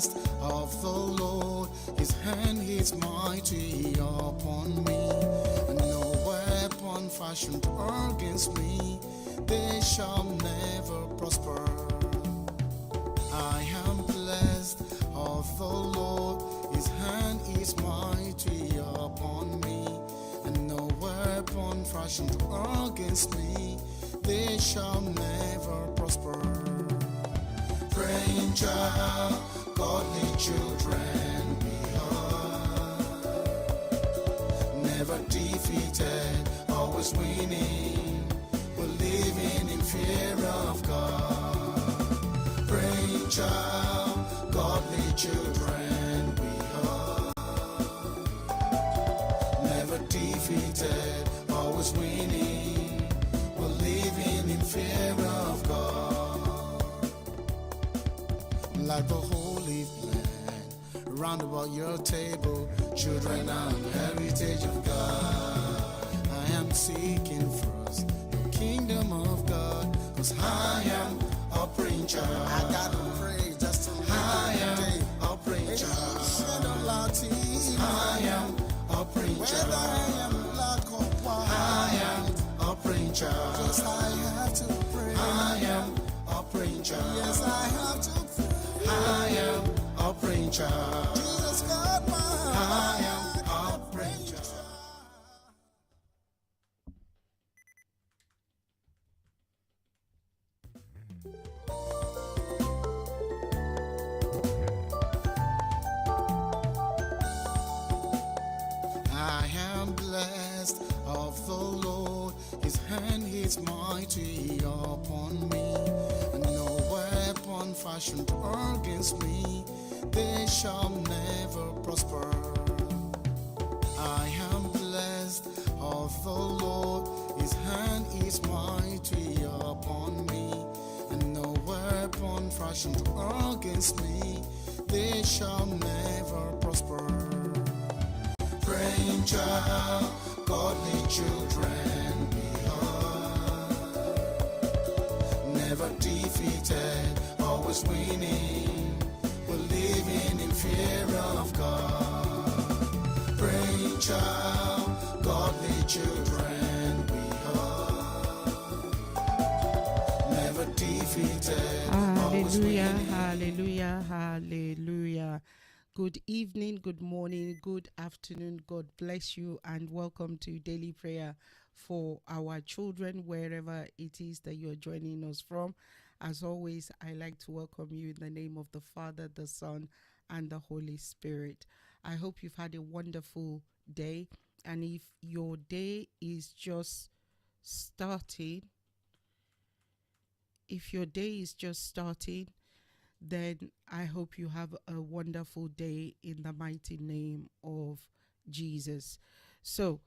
blessed of the Lord, his hand is mighty upon me, and no weapon fashioned against me, they shall never prosper. I am blessed of the Lord, his hand is mighty upon me, and no weapon fashioned against me, they shall never prosper. Praying child, godly children we are, never defeated, always winning, we're living in fear of God. Praying child, godly children we are, never defeated, always winning, we're living in fear of God. Like the holy land, round about your table, children are the heritage of God. I am seeking first the kingdom of God, cause I am a praying child. I gotta pray just to make I am a praying child. I am a praying child. Whether I am black or white, I am a praying child. Yes, I have to pray. I am a praying child. Yes, I have to pray. I am a praying child. Jesus got my heart. I am a praying child. I am blessed of the Lord, his hand is mighty upon me, and no weapon fashioned against me, they shall never prosper. I am blessed of the Lord, his hand is mighty upon me, and no weapon fashioned against me, they shall never prosper. Praying child, godly children we are, never defeated, always winning, we're living in fear of God. Praying child, godly children we are, never defeated. Hallelujah, hallelujah, hallelujah. Good evening, good morning, good afternoon. God bless you and welcome to Daily Prayer for our children, wherever it is that you're joining us from. As always, I like to welcome you in the name of the Father, the Son, and the Holy Spirit. I hope you've had a wonderful day. And if your day is just starting, then I hope you have a wonderful day in the mighty name of Jesus. So,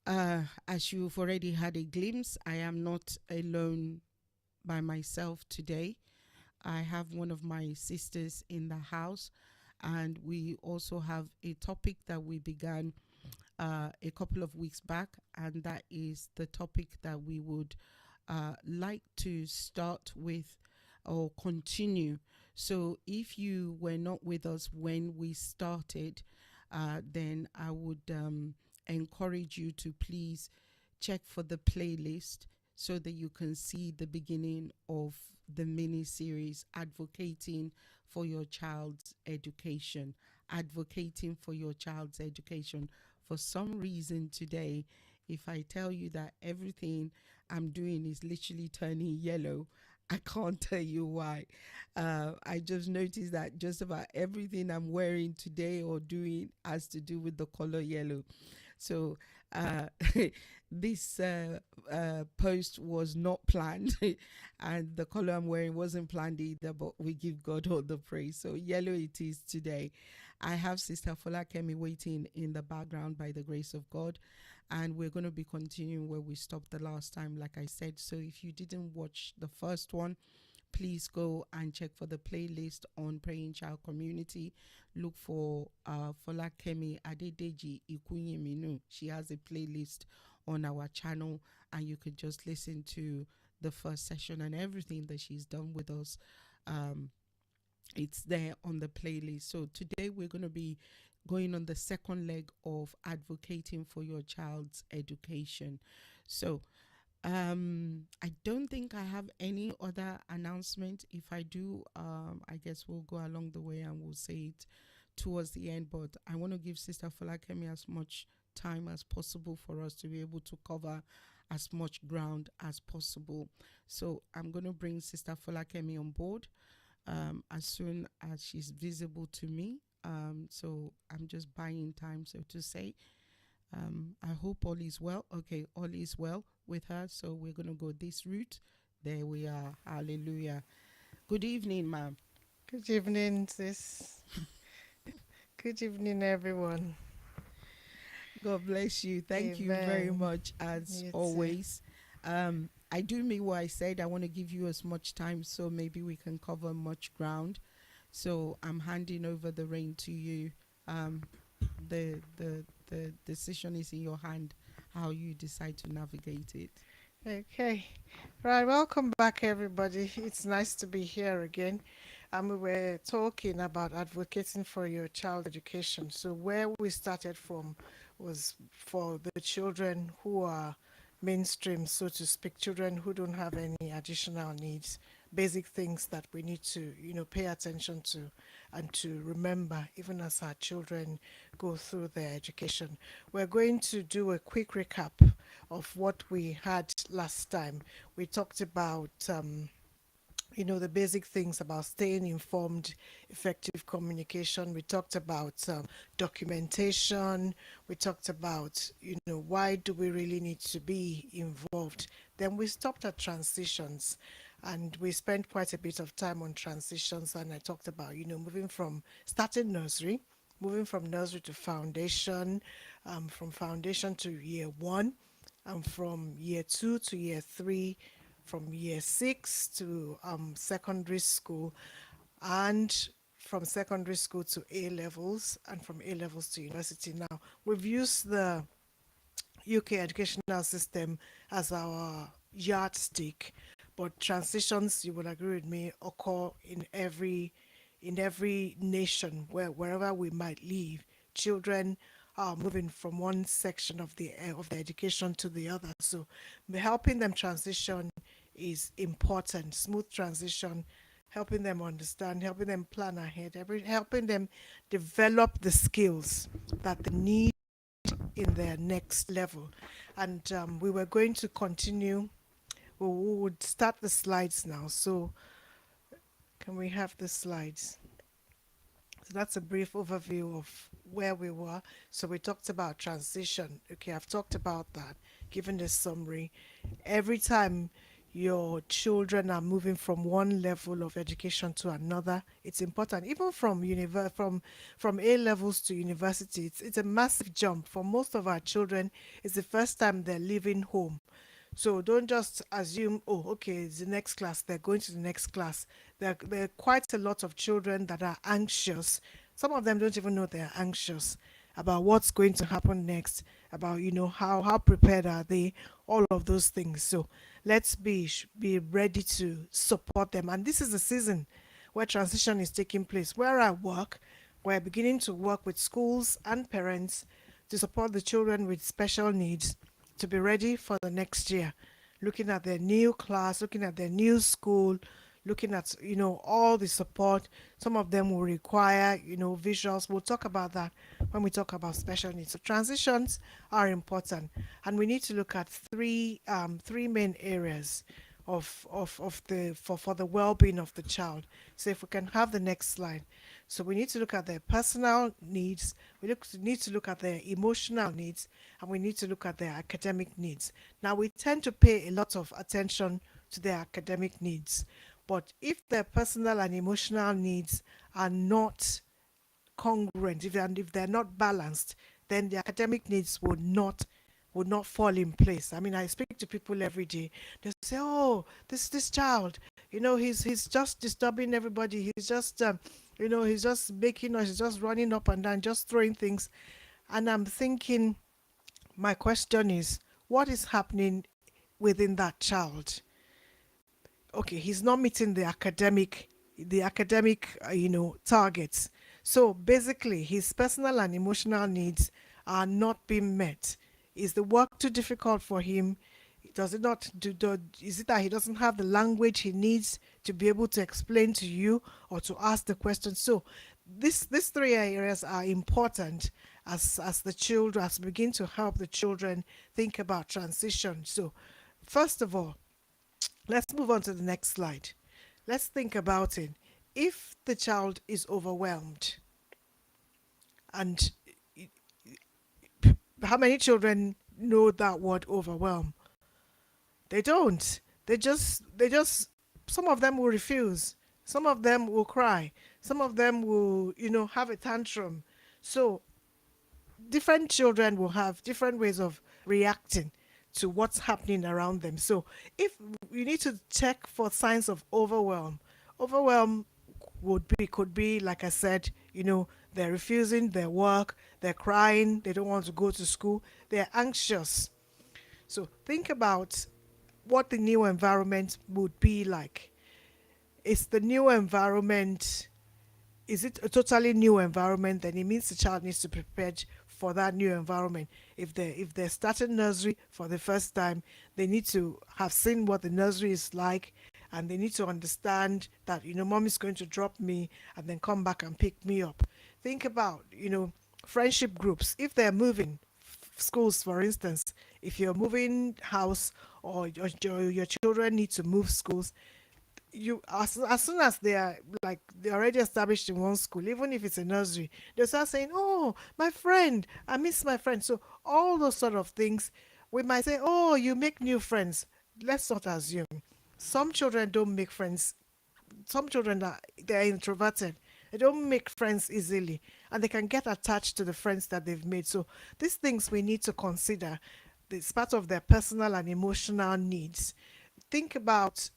as you've already had a glimpse, I am not alone by myself today. I have one of my sisters in the house, and we also have a topic that we began a couple of weeks back, and that is the topic that we would like to start with or continue. So if you were not with us when we started, then I would encourage you to please check for the playlist so that you can see the beginning of the mini series, Advocating for Your Child's Education. Advocating for your child's education. For some reason today, if I tell you that everything I'm doing is literally turning yellow, I can't tell you why. I just noticed that just about everything I'm wearing today or doing has to do with the color yellow. So this post was not planned and the color I'm wearing wasn't planned either, but we give God all the praise. So yellow it is today. I have Sister Folakemi waiting in the background by the grace of God. And we're going to be continuing where we stopped the last time, like I said. So if you didn't watch the first one, please go and check for the playlist on Praying Child Community. Look for Folakemi Adedeji Ikuyinminu. She has a playlist on our channel, and you could just listen to the first session and everything that she's done with us It's there on the playlist. So today we're going to be going on the second leg of advocating for your child's education. So I don't think I have any other announcement. If I do, I guess we'll go along the way and we'll say it towards the end. But I want to give Sister Folakemi as much time as possible for us to be able to cover as much ground as possible. So I'm going to bring Sister Folakemi on board as soon as she's visible to me. So I'm just buying time, so to say. I hope all is well. Okay, all is well with her. So we're going to go this route. There we are. Hallelujah. Good evening, ma'am. Good evening, sis. Good evening, everyone. God bless you. Thank you very Amen. much, as You too. always. I do mean what I said. I want to give you as much time so maybe we can cover much ground. So I'm handing over the rein to you. Um, the decision is in your hand, how you decide to navigate it. Okay. Right, welcome back, everybody. It's nice to be here again. And we were talking about advocating for your child education. So where we started from was for the children who are mainstream, so to speak, children who don't have any additional needs, basic things that we need to, pay attention to and to remember even as our children go through their education. We're going to do a quick recap of what we had last time. We talked about the basic things about staying informed, effective communication. We talked about documentation. We talked about, why do we really need to be involved? Then we stopped at transitions and we spent quite a bit of time on transitions. And I talked about, moving from starting nursery, moving from nursery to foundation, from foundation to year one, and from year two to year three, from year six to secondary school, and from secondary school to A levels, and from A levels to university. Now, we've used the UK educational system as our yardstick, but transitions, you will agree with me, occur in every nation wherever we might live. Children are moving from one section of the education to the other. So helping them transition is important. Smooth transition, helping them understand, helping them plan ahead, helping them develop the skills that they need in their next level. And we were going to continue. We would start the slides now. So can we have the slides? So that's a brief overview of where we were. So we talked about transition. Okay, I've talked about that, given the summary. Every time your children are moving from one level of education to another, it's important. Even from A levels to university, it's a massive jump. For most of our children, it's the first time they're leaving home. So don't just assume, oh, okay, it's the next class, they're going to the next class. There are quite a lot of children that are anxious. Some of them don't even know they're anxious about what's going to happen next, about, how prepared are they, all of those things. So let's be ready to support them. And this is the season where transition is taking place. Where I work, we're beginning to work with schools and parents to support the children with special needs to be ready for the next year, looking at their new class, looking at their new school, looking at, all the support. Some of them will require, visuals. We'll talk about that when we talk about special needs. So transitions are important, and we need to look at three main areas of the for the well-being of the child. So if we can have the next slide. So we need to look at their personal needs, need to look at their emotional needs, and we need to look at their academic needs. Now we tend to pay a lot of attention to their academic needs, but if their personal and emotional needs are not congruent, if they're not balanced, then the academic needs would not fall in place. I mean, I speak to people every day. They say, "Oh, this child, he's just disturbing everybody. He's just, he's just making noise. He's just running up and down, just throwing things." And I'm thinking, my question is, what is happening within that child? Okay, he's not meeting the academic the academic, targets. So basically, his personal and emotional needs are not being met. Is the work too difficult for him? Does it not is it that he doesn't have the language he needs to be able to explain to you or to ask the question? So these three areas are important as the children, as we begin to help the children think about transition. So first of all, let's move on to the next slide. Let's think about it. If the child is overwhelmed, and how many children know that word overwhelm? They don't. They just, some of them will refuse. Some of them will cry. Some of them will, have a tantrum. So different children will have different ways of reacting to what's happening around them. So if you need to check for signs of overwhelm could be like I said, they're refusing their work, they're crying, they don't want to go to school, they're anxious. So think about what the new environment would be like. Is the new environment, is it a totally new environment? Then it means the child needs to be prepared for that new environment. If they're starting nursery for the first time, they need to have seen what the nursery is like, and they need to understand that mom is going to drop me and then come back and pick me up. Think about friendship groups. If they're moving schools, for instance, if you're moving house, or your children need to move schools, you as soon as they are, like, they're already established in one school, even if it's a nursery, they start saying, oh, my friend, I miss my friend. So all those sort of things, we might say, oh, you make new friends. Let's not assume. Some children don't make friends. Some children they're introverted. They don't make friends easily, and they can get attached to the friends that they've made. So these things we need to consider. It's part of their personal and emotional needs. Think about,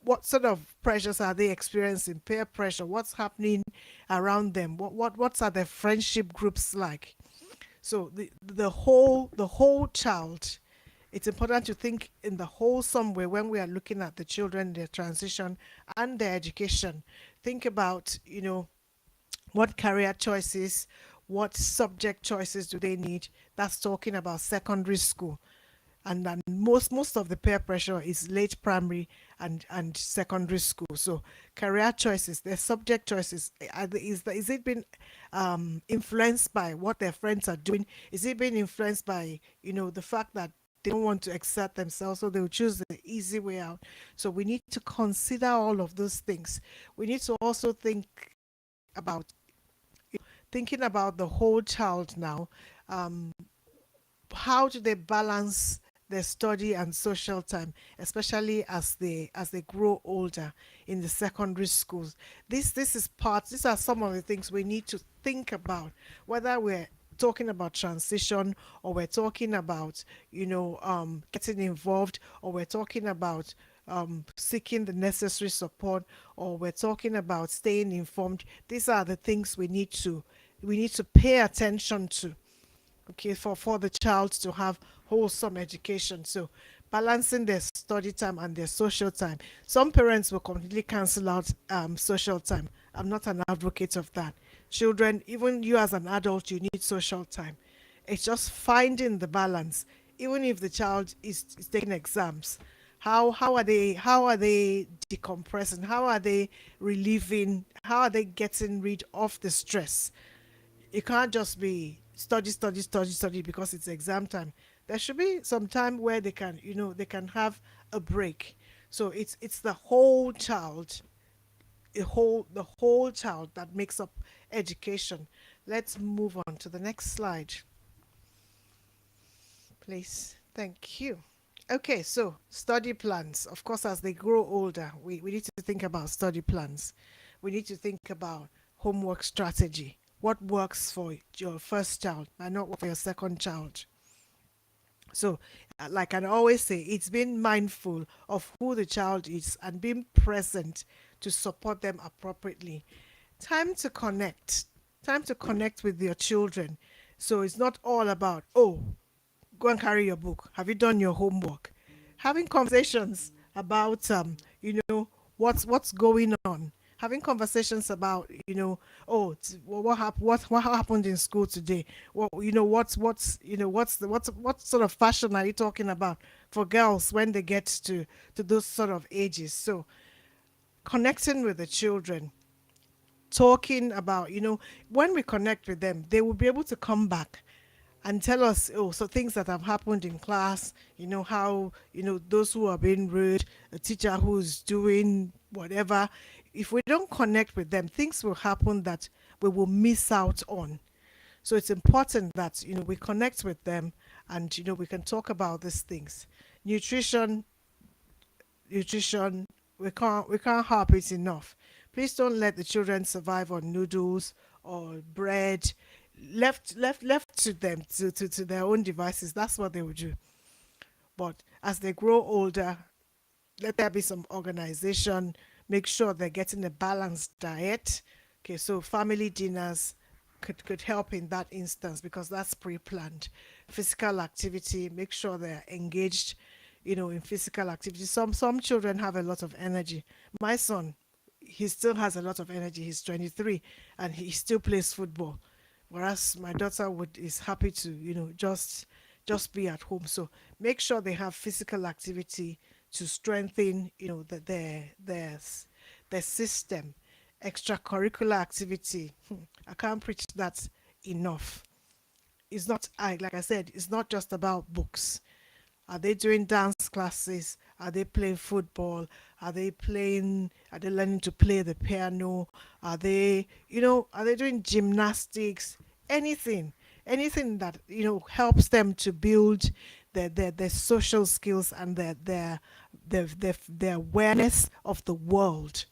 what sort of pressures are they experiencing? Peer pressure. What's happening around them? What are their friendship groups like? So the whole child. It's important to think in the wholesome way when we are looking at the children, their transition, and their education. Think about, what career choices, what subject choices do they need? That's talking about secondary school. And then most of the peer pressure is late primary and secondary school. So career choices, their subject choices, is it been influenced by what their friends are doing? Is it being influenced by the fact that they don't want to exert themselves, so they'll choose the easy way out? So we need to consider all of those things. We need to also think about thinking about the whole child now. Um, how do they balance their study and social time, especially as they grow older in the secondary schools? These are some of the things we need to think about, whether we're talking about transition, or we're talking about getting involved, or we're talking about seeking the necessary support, or we're talking about staying informed. These are the things we need to pay attention to, okay, for the child to have wholesome education. So balancing their study time and their social time. Some parents will completely cancel out social time. I'm not an advocate of that. Children, even you as an adult, you need social time. It's just finding the balance. Even if the child is taking exams, how are they decompressing? How are they relieving? How are they getting rid of the stress? It can't just be study, study, study, study because it's exam time. There should be some time where they can have a break. So it's the whole child, the whole child that makes up education. Let's move on to the next slide, please. Thank you. Okay, so study plans. Of course, as they grow older, we need to think about study plans. We need to think about homework strategy. What works for your first child might not work for your second child. So, like I always say, it's being mindful of who the child is and being present to support them appropriately. Time to connect. Time to connect with your children. So it's not all about, oh, go and carry your book. Have you done your homework? Having conversations about, you know, what's going on, having conversations about, oh, what happened in school today, what sort of fashion are you talking about for girls when they get to those sort of ages. So connecting with the children, talking about, when we connect with them, they will be able to come back and tell us, oh, so things that have happened in class, how, those who are being rude, a teacher who's doing whatever. If we don't connect with them, things will happen that we will miss out on. So it's important that, we connect with them, and, we can talk about these things. Nutrition, nutrition, we can't harp it enough. Please don't let the children survive on noodles or bread. Left to them, to their own devices. That's what they will do. But as they grow older, let there be some organization. Make sure they're getting a balanced diet. Okay, so family dinners could help in that instance, because that's pre-planned. Physical activity, make sure they're engaged, in physical activity. Some children have a lot of energy. My son, he still has a lot of energy. He's 23 and he still plays football, whereas my daughter would is happy to, just be at home. So make sure they have physical activity to strengthen, their system. Extracurricular activity, I can't preach that enough. It's not, like I said, it's not just about books. Are they doing dance classes? Are they playing football? Are they learning to play the piano? Are they doing gymnastics? Anything, anything that, helps them to build their social skills and their awareness of the world.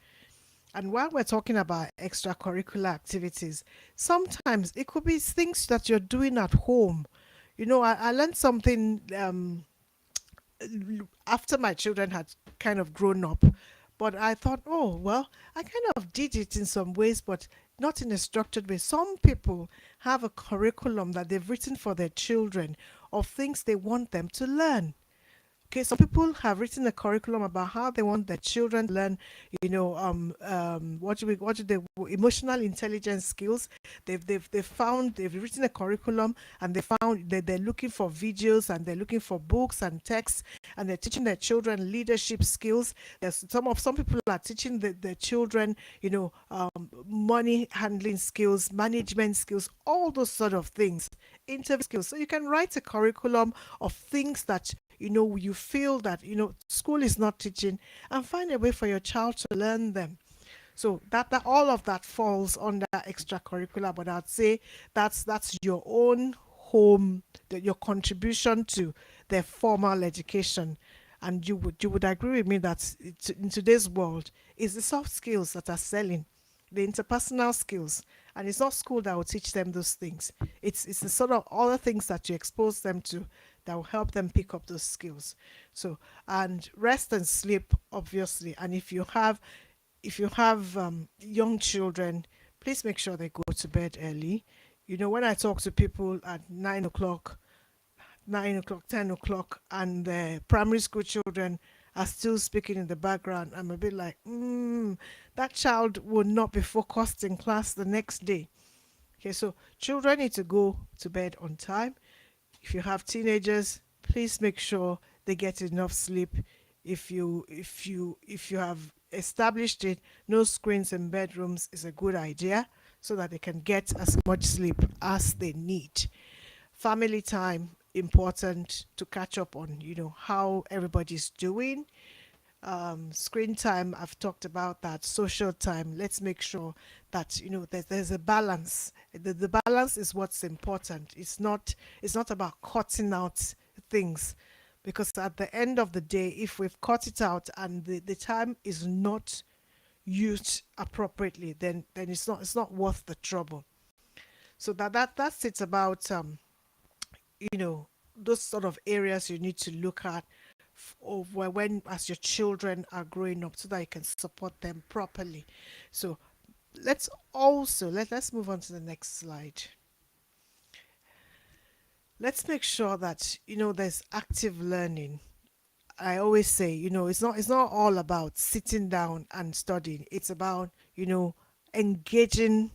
And while we're talking about extracurricular activities, sometimes it could be things that you're doing at home. I learned something after my children had kind of grown up. But I thought, oh, well, I kind of did it in some ways, but not in a structured way. Some people have a curriculum that they've written for their children of things they want them to learn. Okay, some people have written a curriculum about how they want their children to learn, what do they, emotional intelligence skills. They've written a curriculum, and they found that they're looking for videos, and they're looking for books and texts, and they're teaching their children leadership skills. There's some people are teaching their children, money handling skills, management skills, all those sort of things, interview skills. So you can write a curriculum of things that you feel that school is not teaching, and find a way for your child to learn them. So that all of that falls under extracurricular, but I'd say that's your own home, your contribution to their formal education. And you would agree with me that in today's world, it's the soft skills that are selling, the interpersonal skills. And it's not school that will teach them those things. It's the sort of other things that you expose them to that will help them pick up those skills. So, and rest and sleep, obviously. And if you have young children, please make sure they go to bed early. When I talk to people at 9 o'clock, 9 o'clock, 10 o'clock, and the primary school children are still speaking in the background, I'm a bit like, that child will not be focused in class the next day. Okay, so children need to go to bed on time. If you have teenagers, please make sure they get enough sleep. If you have established it, no screens in bedrooms is a good idea, so that they can get as much sleep as they need. Family time, important to catch up on, how everybody's doing. Screen time, I've talked about that. Social time, let's make sure that there's a balance. The balance is what's important. It's not about cutting out things, because at the end of the day, if we've cut it out and the time is not used appropriately, then it's not worth the trouble. So that's it about you know those sort of areas you need to look at of when as your children are growing up, so that you can support them properly. So let's move on to the next slide. Let's make sure that there's active learning. I always say, it's not all about sitting down and studying. It's about, engaging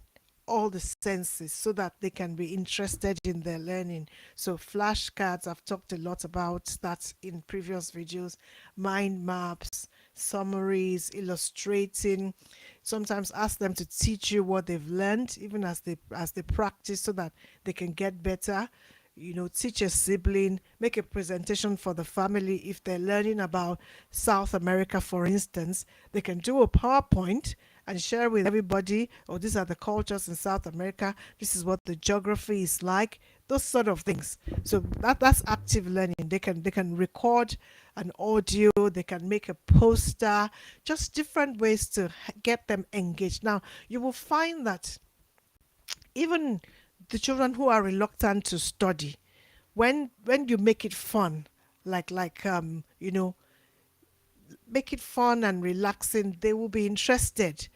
all the senses so that they can be interested in their learning. So flashcards, I've talked a lot about that in previous videos, mind maps, summaries, illustrating. Sometimes ask them to teach you what they've learned, even as they practice, so that they can get better. Teach a sibling, make a presentation for the family. If they're learning about South America, for instance, they can do a PowerPoint and share with everybody, oh, these are the cultures in South America, this is what the geography is like, those sort of things. So that's active learning. They can record an audio, they can make a poster, just different ways to get them engaged. Now, you will find that even the children who are reluctant to study, when you make it fun, make it fun and relaxing, they will be interested.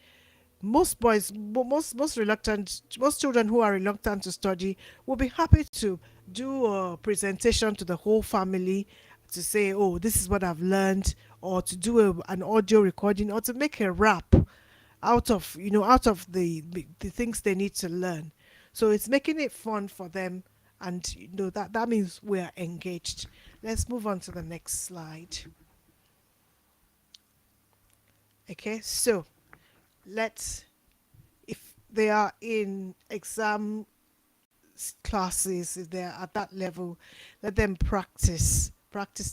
Most children who are reluctant to study will be happy to do a presentation to the whole family, to say, oh, this is what I've learned, or to do an audio recording, or to make a rap out of the things they need to learn. So it's making it fun for them, and that means we are engaged. Let's move on to the next slide. Okay, so if they are in exam classes, if they're at that level, let them practice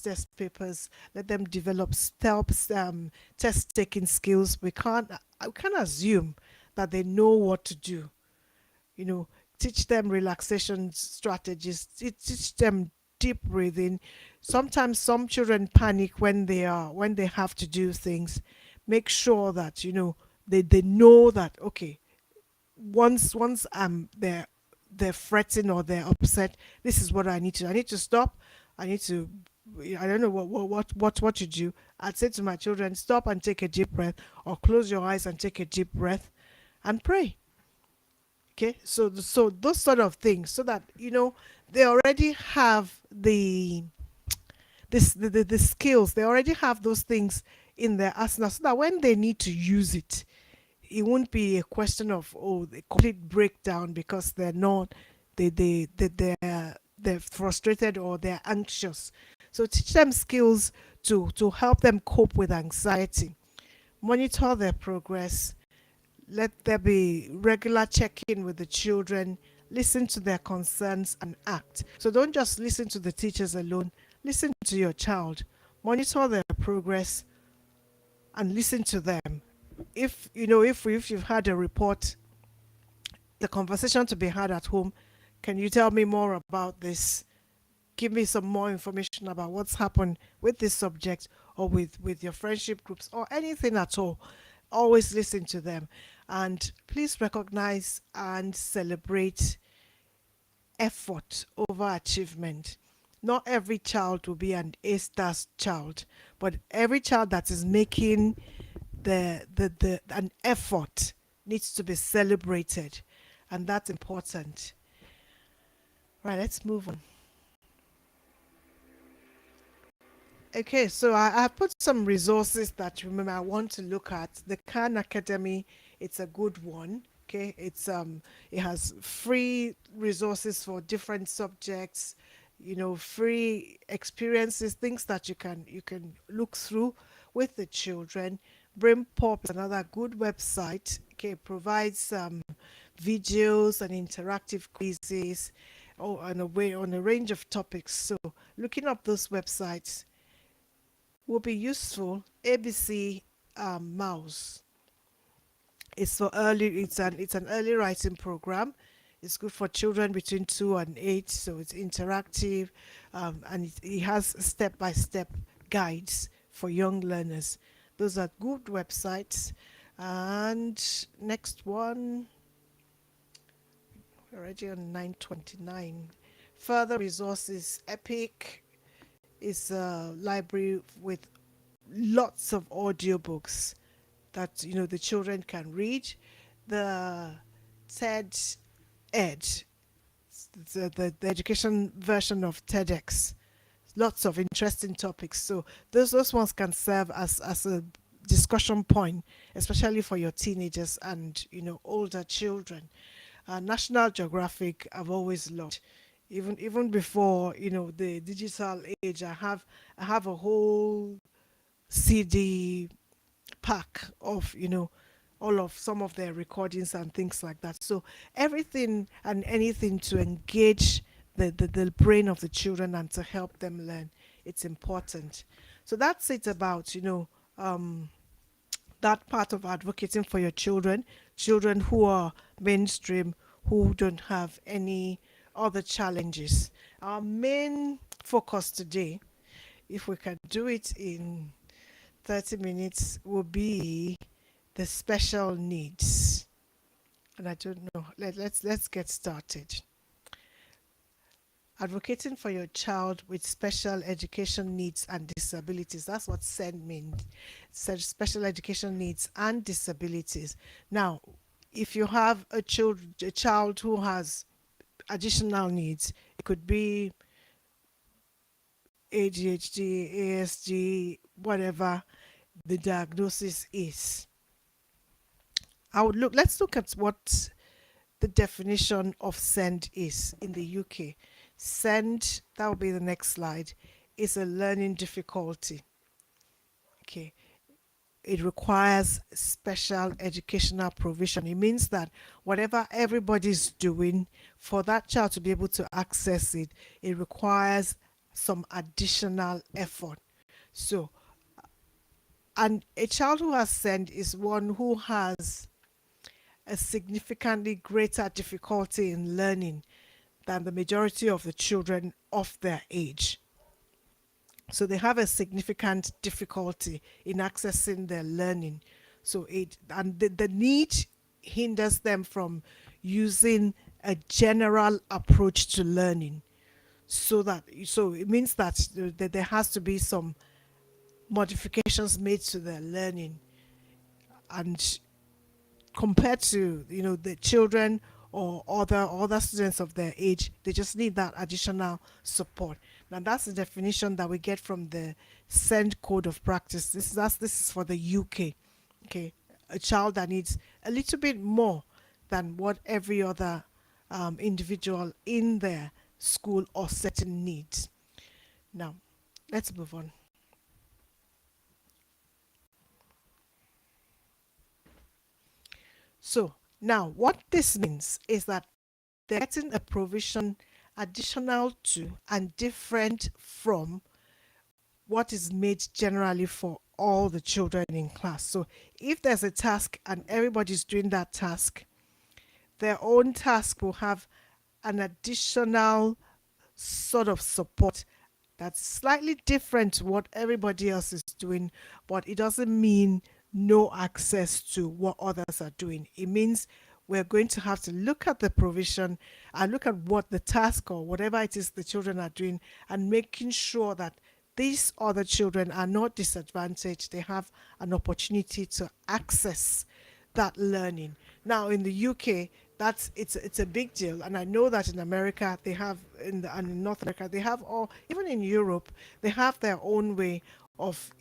test papers, let them develop test taking skills. I can't assume that they know what to do. Teach them relaxation strategies, teach them deep breathing. Sometimes some children panic when they have to do things. Make sure that they know that, okay, once they're fretting or they're upset, this is what I need to stop. I don't know what to do. I'd say to my children, stop and take a deep breath, or close your eyes and take a deep breath and pray. Okay, so those sort of things, so that they already have the skills, they already have those things in their arsenal, so that when they need to use it, it won't be a question of, oh, the complete breakdown because they're frustrated or they're anxious. So teach them skills to help them cope with anxiety. Monitor their progress. Let there be regular check-in with the children. Listen to their concerns and act. So don't just listen to the teachers alone. Listen to your child. Monitor their progress and listen to them. If you've had a report, the conversation to be had at home, can you tell me more about this? Give me some more information about what's happened with this subject, or with your friendship groups, or anything at all. Always listen to them, and please recognize and celebrate effort over achievement. Not every child will be an A-star child, but every child that is making an effort needs to be celebrated, and that's important. Right, let's move on. Okay, so I put some resources that you I want to look at. The Khan Academy, it's a good one. Okay, it has free resources for different subjects, free experiences, things that you can look through with the children. Brain Pop is another good website. Okay, it provides videos and interactive quizzes, on a range of topics. So looking up those websites will be useful. ABC Mouse. It's an early writing program. It's good for children between 2 and 8, so it's interactive, and it has step-by-step guides for young learners. Those are good websites. And next one, we're already on 9:29. Further resources. Epic is a library with lots of audiobooks that the children can read. The TED Ed, the education version of TEDx, lots of interesting topics. So those ones can serve as a discussion point, especially for your teenagers and older children. National Geographic I've always loved. Even before the digital age, I have a whole CD pack of all of some of their recordings and things like that. So everything and anything to engage the brain of the children and to help them learn, it's important. So that's it about that part of advocating for your children who are mainstream, who don't have any other challenges. Our main focus today, if we can do it in 30 minutes, will be the special needs. And I don't know. Let's get started. Advocating for your child with special education needs and disabilities. That's what SEND means. Special education needs and disabilities. Now, if you have a child who has additional needs, it could be ADHD, ASD, whatever the diagnosis is. Let's look at what the definition of SEND is in the UK. SEND, that will be the next slide, is a learning difficulty. Okay. It requires special educational provision. It means that whatever everybody's doing, for that child to be able to access it, it requires some additional effort. So, and a child who has SEND is one who has a significantly greater difficulty in learning than the majority of the children of their age. So they have a significant difficulty in accessing their learning. So the need hinders them from using a general approach to learning. So it means that there has to be some modifications made to their learning, and compared to the children or other students of their age, they just need that additional support. Now that's the definition that we get from the SEND Code of Practice. This is for the UK. Okay, a child that needs a little bit more than what every other individual in their school or setting needs. Now let's move on. So now what this means is that they're getting a provision additional to and different from what is made generally for all the children in class. So if there's a task and everybody's doing that task, their own task will have an additional sort of support that's slightly different to what everybody else is doing, but it doesn't mean no access to what others are doing. It means we're going to have to look at the provision and look at what the task or whatever it is the children are doing, and making sure that these other children are not disadvantaged. They have an opportunity to access that learning. Now in the UK, it's a big deal, and I know that in America they have, and in North America they have, or even in Europe they have their own way of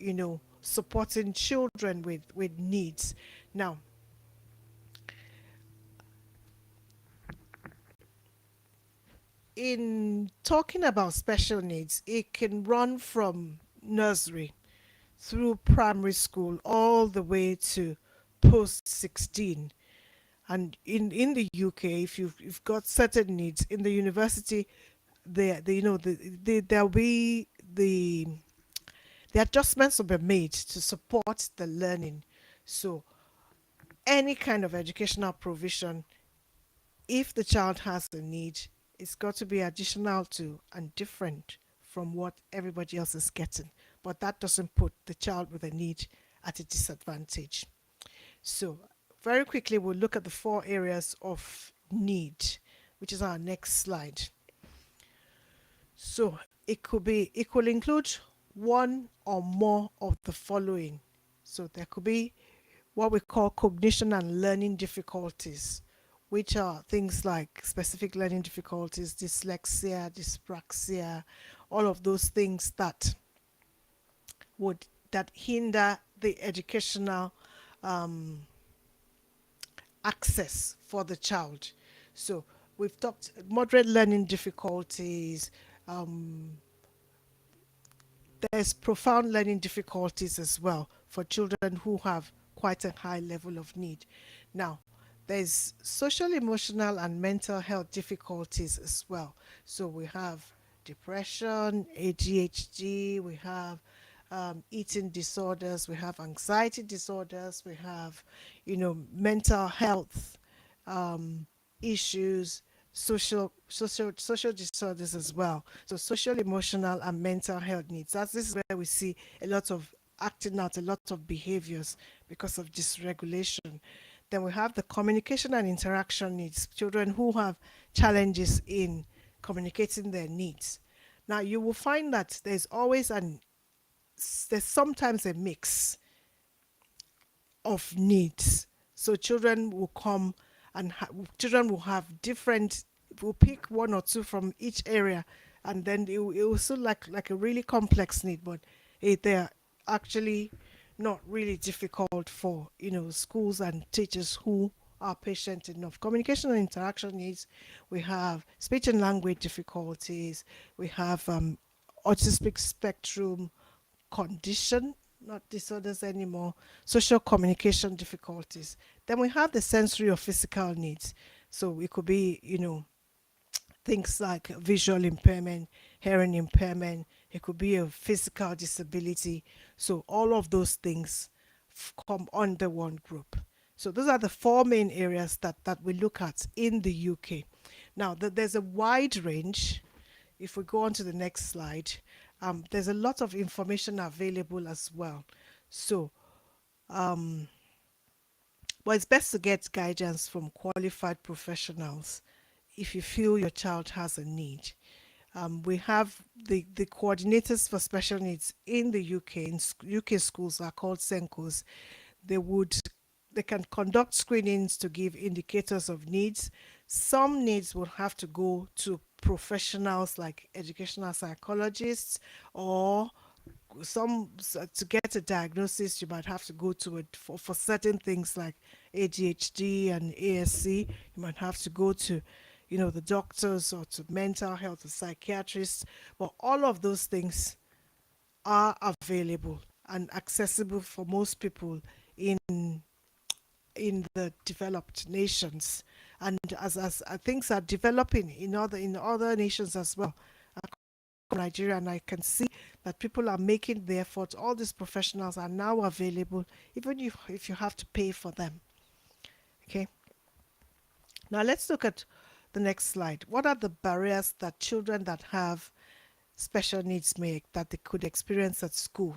supporting children with needs. Now, in talking about special needs, it can run from nursery through primary school all the way to post 16. And in the UK, if you've got certain needs in the university, there'll be the adjustments will be made to support the learning. So any kind of educational provision, if the child has a need, it's got to be additional to and different from what everybody else is getting. But that doesn't put the child with a need at a disadvantage. So very quickly, we'll look at the 4 areas of need, which is our next slide. So it will include one or more of the following. So there could be what we call cognition and learning difficulties, which are things like specific learning difficulties, dyslexia, dyspraxia, all of those things that hinder the educational access for the child. So we've talked moderate learning difficulties. There's profound learning difficulties as well for children who have quite a high level of need. Now, there's social, emotional, and mental health difficulties as well. So we have depression, ADHD, we have eating disorders, we have anxiety disorders, we have, mental health issues, social disorders as well. So social, emotional, and mental health needs. This is where we see a lot of acting out, a lot of behaviors because of dysregulation. Then we have the communication and interaction needs. Children who have challenges in communicating their needs. Now you will find that there's sometimes a mix of needs. So children will come and children will have different. We'll pick one or two from each area, and then it will still like a really complex need, but they're actually not really difficult for schools and teachers who are patient enough. Communication and interaction needs. We have speech and language difficulties. We have autistic spectrum condition, not disorders anymore, social communication difficulties. Then we have the sensory or physical needs. So it could be, things like visual impairment, hearing impairment. It could be a physical disability. So all of those things come under one group. So those are the four main areas that we look at in the UK. Now, there's a wide range. If we go on to the next slide, there's a lot of information available as well. So, but it's best to get guidance from qualified professionals if you feel your child has a need. We have the coordinators for special needs in the UK. In UK schools are called SENCOs. They can conduct screenings to give indicators of needs. Some needs will have to go to professionals like educational psychologists, or to get a diagnosis you might have to go to it for certain things like ADHD and ASC. You might have to go to the doctors or to mental health or psychiatrists, but all of those things are available and accessible for most people in the developed nations, and as things are developing in other nations as well, Nigeria, and I can see that people are making the effort. All these professionals are now available, even if you have to pay for them. Okay. Now let's look at the next slide. What are the barriers that children that have special needs that they could experience at school?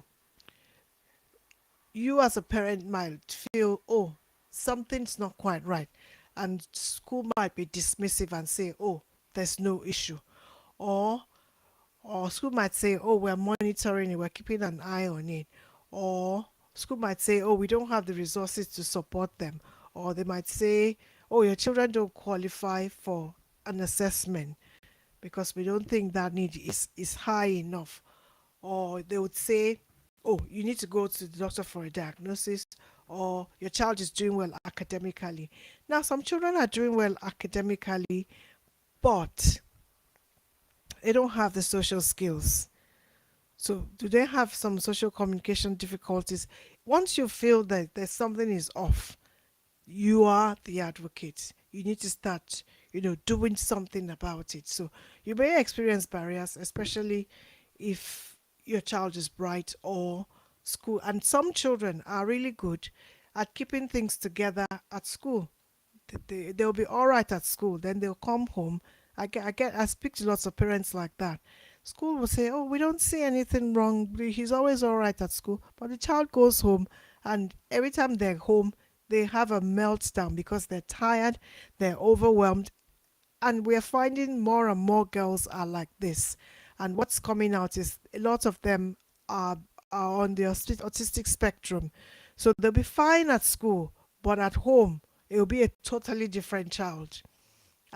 You as a parent might feel, oh, something's not quite right, and school might be dismissive and say, oh, there's no issue, or school might say, oh, we're monitoring it, we're keeping an eye on it, or school might say, oh, we don't have the resources to support them, or they might say, oh, your children don't qualify for an assessment because we don't think that need is high enough, or they would say, oh, you need to go to the doctor for a diagnosis, or your child is doing well academically. Now, some children are doing well academically, but they don't have the social skills. So do they have some social communication difficulties? Once you feel that there's something is off, you are the advocate. You need to start, doing something about it. So you may experience barriers, especially if your child is bright or school. And some children are really good at keeping things together at school. They'll be all right at school. Then they'll come home. I speak to lots of parents like that. School will say, oh, we don't see anything wrong. He's always all right at school. But the child goes home, and every time they're home, they have a meltdown because they're tired, they're overwhelmed. And we're finding more and more girls are like this. And what's coming out is a lot of them are on the autistic spectrum. So they'll be fine at school, but at home, it'll be a totally different child.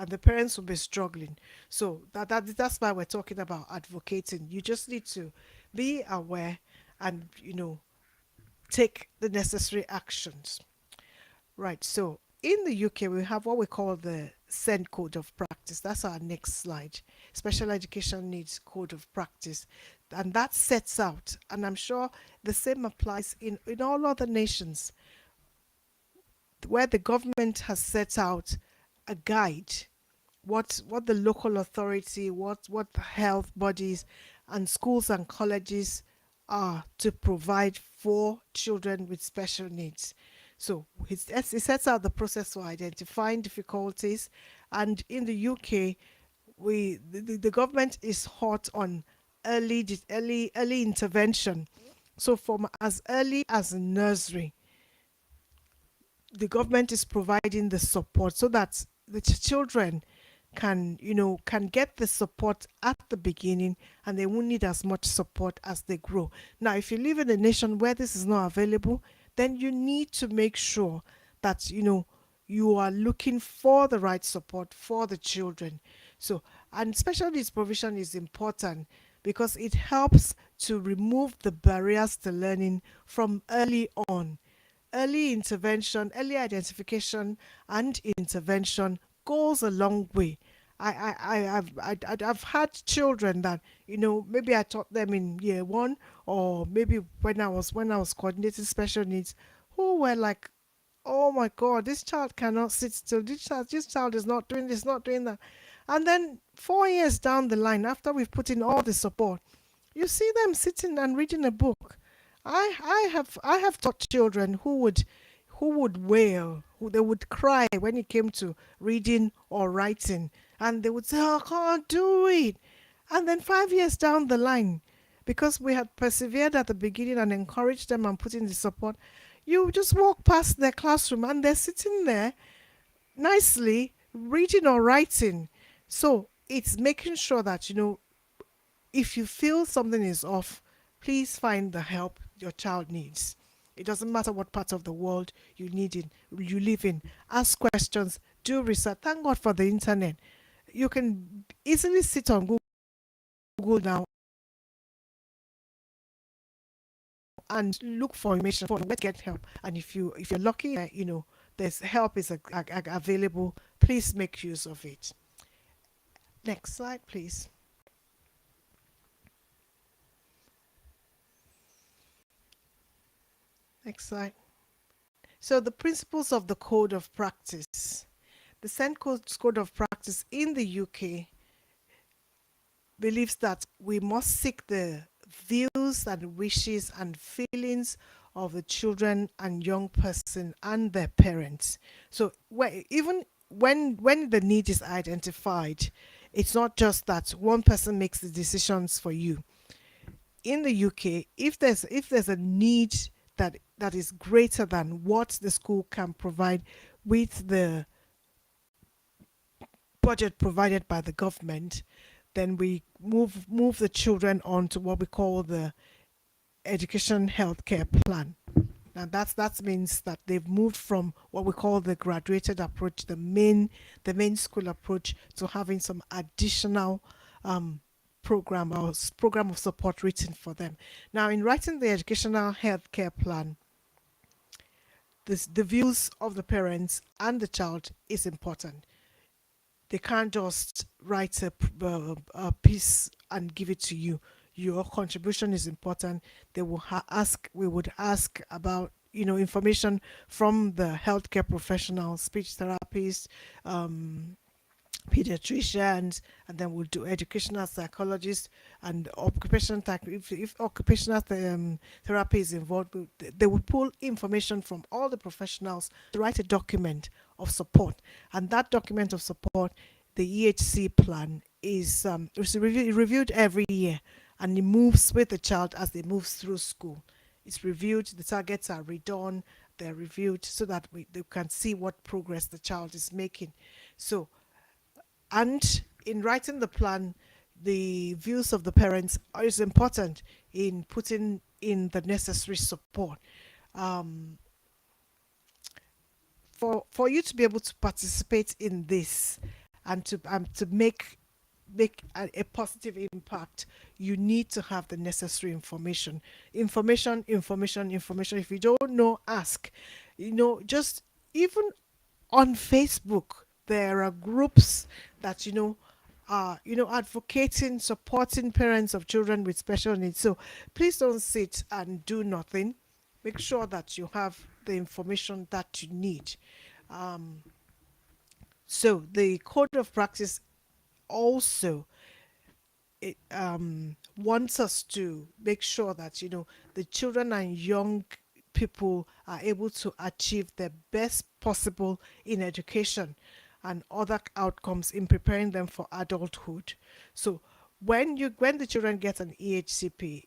and the parents will be struggling. So that's why we're talking about advocating. You just need to be aware and, take the necessary actions. Right. So in the UK, we have what we call the SEND Code of Practice. That's our next slide. Special Education Needs Code of Practice. And that sets out, and I'm sure the same applies in all other nations, where the government has set out a guide, what the local authority, what the health bodies and schools and colleges are to provide for children with special needs. So it sets out the process for identifying difficulties, and in the UK, the government is hot on early intervention. So from as early as nursery, the government is providing the support so that the children can get the support at the beginning, and they won't need as much support as they grow. Now, if you live in a nation where this is not available, then you need to make sure that you are looking for the right support for the children. So, and special needs provision is important because it helps to remove the barriers to learning from early on. Early intervention, early identification and intervention goes a long way. I've had children that maybe I taught them in year one, or maybe when I was coordinating special needs, who were like, oh my god, this child cannot sit still, this child is not doing this, not doing that. And then 4 years down the line, after we've put in all the support, you see them sitting and reading a book. I have taught children who would wail, who they would cry when it came to reading or writing, and they would say, "Oh, I can't do it." And then 5 years down the line, because we had persevered at the beginning and encouraged them and put in the support, you just walk past their classroom and they're sitting there nicely reading or writing. So it's making sure that if you feel something is off, please find the help your child needs. It doesn't matter what part of the world you live in. Ask questions, do research. Thank God for the internet. You can easily sit on Google now and look for information for where to get help. And if you're lucky, there's help is available. Please make use of it. Next slide, please. Next slide. So the principles of the code of practice. The SEND code of practice in the UK believes that we must seek the views and wishes and feelings of the children and young person and their parents. So even when the need is identified, it's not just that one person makes the decisions for you. In the UK, if there's a need that is greater than what the school can provide with the budget provided by the government, then we move the children on to what we call the education healthcare plan. Now that means that they've moved from what we call the graduated approach, the main school approach, to having some additional program of support written for them. Now, in writing the educational healthcare plan, the views of the parents and the child is important. They can't just write a piece and give it to you. Your contribution is important. They will we would ask about information from the healthcare professionals, speech therapists, pediatricians, and then we'll do educational psychologists and occupational therapy. If occupational therapy is involved, they will pull information from all the professionals to write a document of support. And that document of support, the EHC plan, is reviewed every year, and it moves with the child as they move through school. It's reviewed, the targets are redone, they're reviewed so that they can see what progress the child is making. So, and in writing the plan, the views of the parents is important in putting in the necessary support. For you to be able to participate in this, and to make a positive impact, you need to have the necessary information. Information. If you don't know, ask. Just even on Facebook, there are groups that are advocating, supporting parents of children with special needs. So please don't sit and do nothing. Make sure that you have the information that you need. So the code of practice also, it wants us to make sure that the children and young people are able to achieve the best possible in education and other outcomes in preparing them for adulthood. So when the children get an EHCP,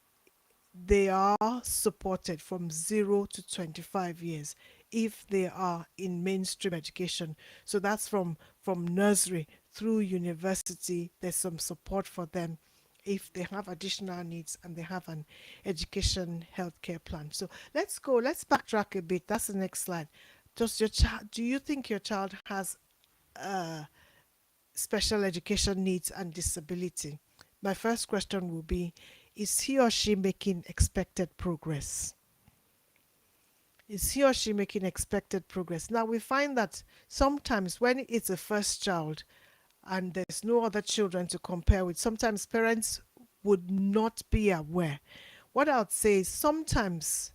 they are supported from 0 to 25 years if they are in mainstream education. So that's from nursery through university. There's some support for them if they have additional needs and they have an education healthcare plan. So let's backtrack a bit. That's the next slide. Do you think your child has special education needs and disability? My first question will be, is he or she making expected progress? Is he or she making expected progress? Now, we find that sometimes when it's a first child and there's no other children to compare with, sometimes parents would not be aware. What I would say is sometimes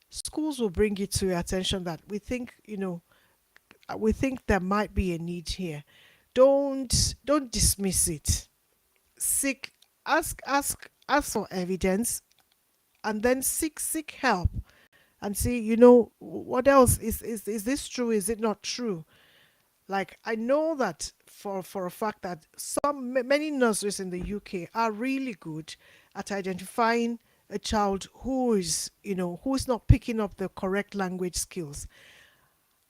schools will bring it to your attention that we think there might be a need here. Don't dismiss it. Seek, ask for evidence, and then seek help and see, what else is this true, is it not true? Like, I know that for a fact that many nurseries in the UK are really good at identifying a child who is not picking up the correct language skills.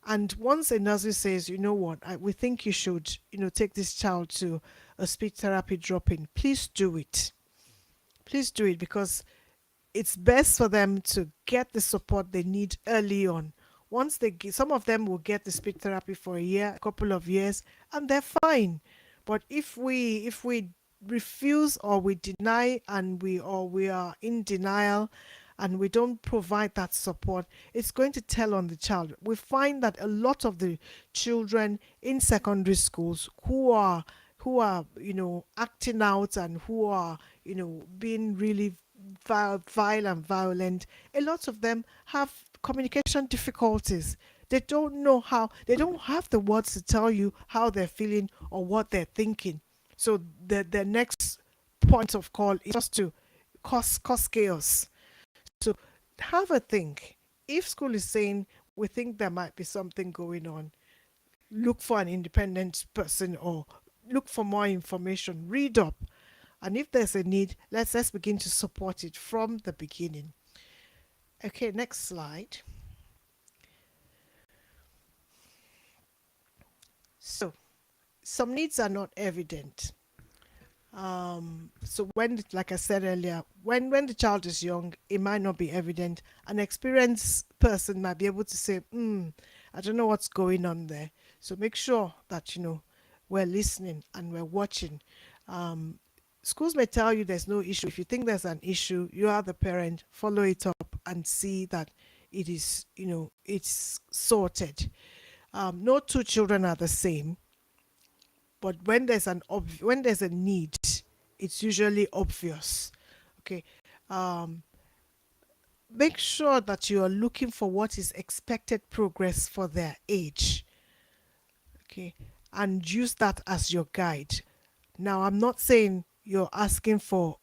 And once a nursery says, we think you should, take this child to a speech therapy drop-in, please do it. Please do it, because it's best for them to get the support they need early on. Once some of them will get the speech therapy for a year, a couple of years, and they're fine. But if we refuse, or we deny, and we are in denial, and we don't provide that support, it's going to tell on the child. We find that a lot of the children in secondary schools who are acting out and who are being really vile and violent, a lot of them have communication difficulties. They don't have the words to tell you how they're feeling or what they're thinking. So the next point of call is just to cause chaos. So have a think. If school is saying, we think there might be something going on, look for an independent person or look for more information, read up. And if there's a need, let's begin to support it from the beginning. Okay, next slide. So some needs are not evident. So like I said earlier, when the child is young, it might not be evident. An experienced person might be able to say, I don't know what's going on there. So make sure that we're listening and we're watching. Schools may tell you there's no issue. If you think there's an issue, you are the parent, follow it up and see that it is, it's sorted. No two children are the same. But when there's a need, it's usually obvious. Okay. Make sure that you are looking for what is expected progress for their age. Okay. And use that as your guide. Now, I'm not saying you're asking for,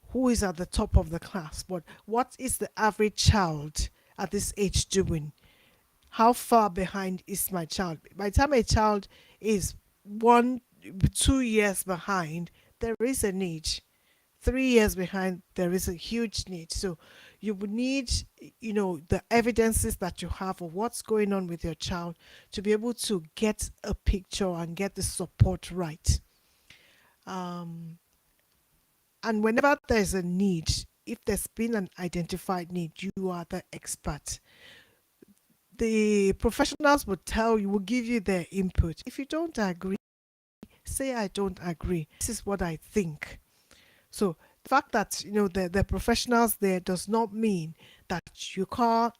who is at the top of the class, but what is the average child at this age doing? How far behind is my child? By the time a child is 2 years behind, there is a need. 3 years behind, there is a huge need. So you would need, the evidences that you have of what's going on with your child to be able to get a picture and get the support right. And whenever there's a need, if there's been an identified need, you are the expert. The professionals will give you their input. If you don't agree, say I don't agree. This is what I think. So the fact that the professionals there does not mean that you can't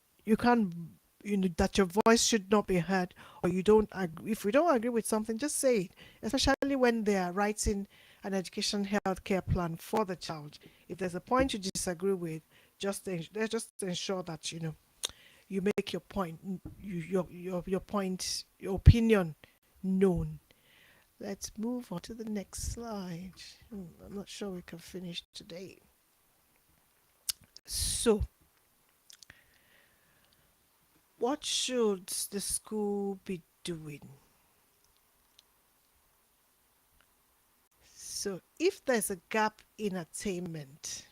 that your voice should not be heard, or you don't agree. If you don't agree with something, just say it. Especially when they are writing an education healthcare plan for the child. If there's a point you disagree with, just ensure that you make your point, your point, your opinion known. Let's move on to the next slide. I'm not sure we can finish today. So, what should the school be doing? So, if there's a gap in attainment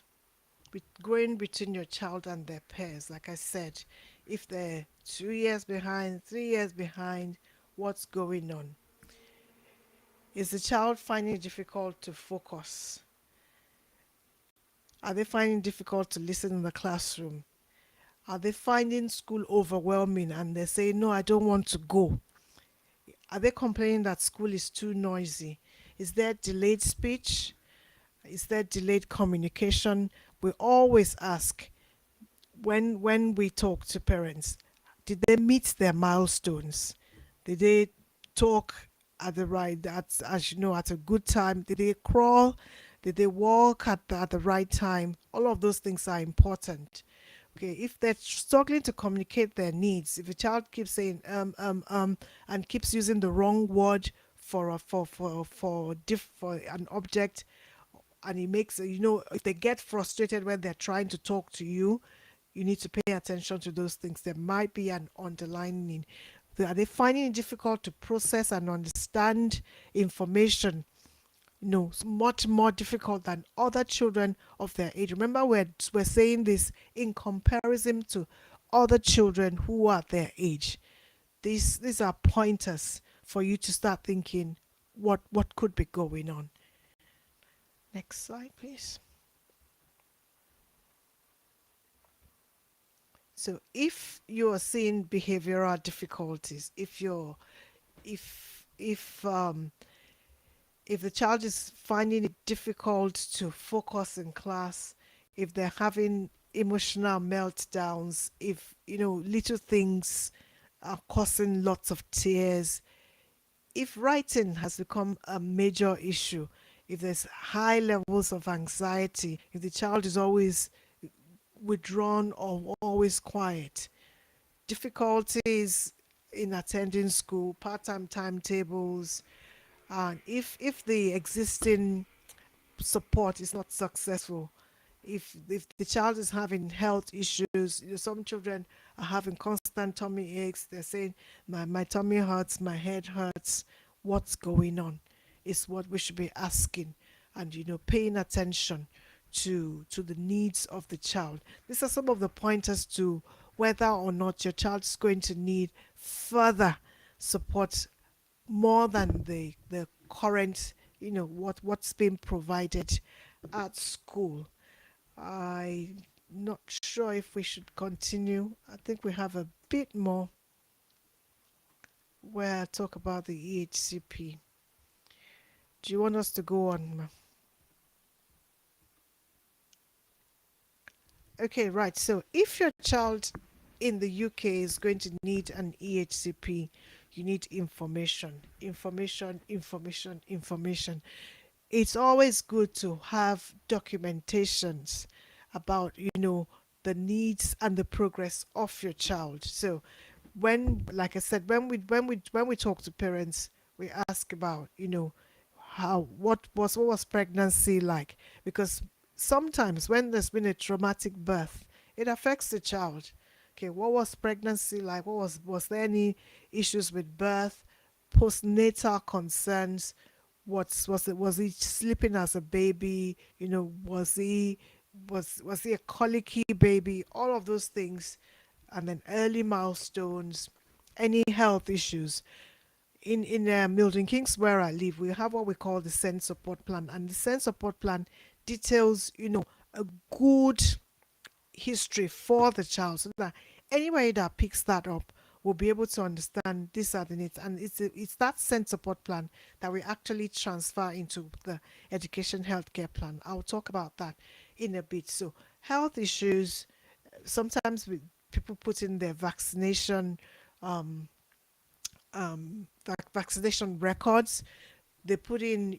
growing between your child and their peers, like I said, if they're 2 years behind, 3 years behind, what's going on? Is the child finding it difficult to focus? Are they finding it difficult to listen in the classroom? Are they finding school overwhelming and they say, no, I don't want to go? Are they complaining that school is too noisy? Is there delayed speech? Is there delayed communication? We always ask when we talk to parents, did they meet their milestones? Did they talk at the right, at a good time? Did they crawl? Did they walk at the right time? All of those things are important. Okay, if they're struggling to communicate their needs, if a child keeps saying and keeps using the wrong word for an object, and it makes if they get frustrated when they're trying to talk to you, you need to pay attention to those things. There might be an underlying. Are they finding it difficult to process and understand information? No, it's much more difficult than other children of their age. Remember, we're saying this in comparison to other children who are their age. These are pointers for you to start thinking what could be going on. Next slide, please. So if you are seeing behavioral difficulties, if the child is finding it difficult to focus in class, if they're having emotional meltdowns, if little things are causing lots of tears, if writing has become a major issue, if there's high levels of anxiety, if the child is always withdrawn or always quiet, difficulties in attending school, part-time timetables, and if the existing support is not successful, if the child is having health issues, some children are having constant tummy aches. They're saying my tummy hurts, my head hurts. What's going on is what we should be asking, and paying attention to the needs of the child. These are some of the pointers to whether or not your child is going to need further support more than the current, what's being provided at school. I'm not sure if we should continue. I think we have a bit more where I talk about the EHCP. Do you want us to go on, ma? Okay, right. So if your child in the UK is going to need an EHCP, you need information. It's always good to have documentations about the needs and the progress of your child. So like I said, when we talk to parents, we ask about what was pregnancy like, because sometimes when there's been a traumatic birth, it affects the child. Okay, what was pregnancy like? Was there any issues with birth, postnatal concerns? Was he sleeping as a baby? Was he a colicky baby? All of those things, and then early milestones, any health issues. In Milton Keynes, where I live, we have what we call the SEND support plan, and the SEND support plan details a good history for the child, so that anybody that picks that up will be able to understand these are the needs. And it's that send support plan that we actually transfer into the education healthcare plan. I'll talk about that in a bit. So health issues, sometimes people put in their vaccination um, vaccination records. They put in,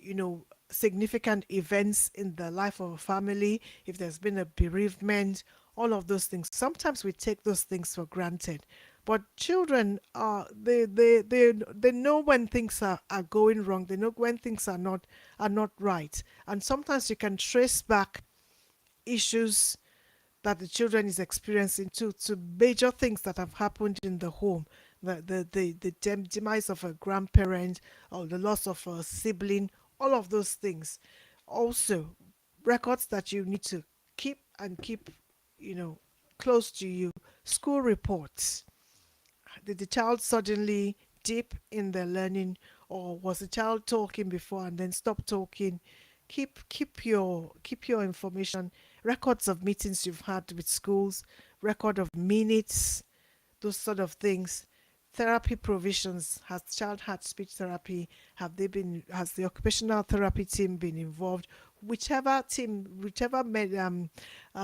significant events in the life of a family, if there's been a bereavement, all of those things. Sometimes we take those things for granted. But children they know when things are going wrong. They know when things are not right. And sometimes you can trace back issues that the children is experiencing to major things that have happened in the home, the demise of a grandparent or the loss of a sibling, all of those things. Also, records that you need to keep you know close to you. School reports. Did the child suddenly dip in their learning, or was the child talking before and then stop talking? Keep your information, records of meetings you've had with schools, record of minutes, those sort of things. Therapy provisions. Has the child had speech therapy? Has the occupational therapy team been involved? Whichever team,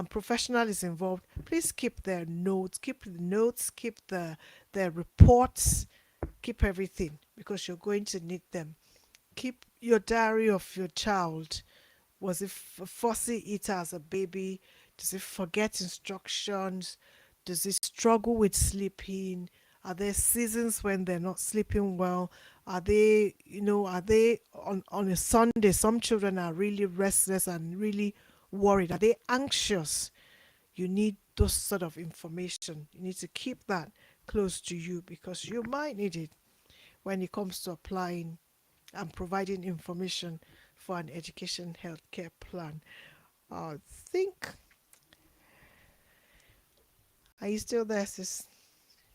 professional is involved, please keep their notes, keep their reports, keep everything, because you're going to need them. Keep your diary of your child. Was it a fussy eater as a baby? Does it forget instructions? Does it struggle with sleeping? Are there seasons when they're not sleeping well? Are they on a Sunday? Some children are really restless and really worried. Are they anxious? You need those sort of information. You need to keep that close to you, because you might need it when it comes to applying and providing information for an education healthcare plan. I think, are you still there, sis?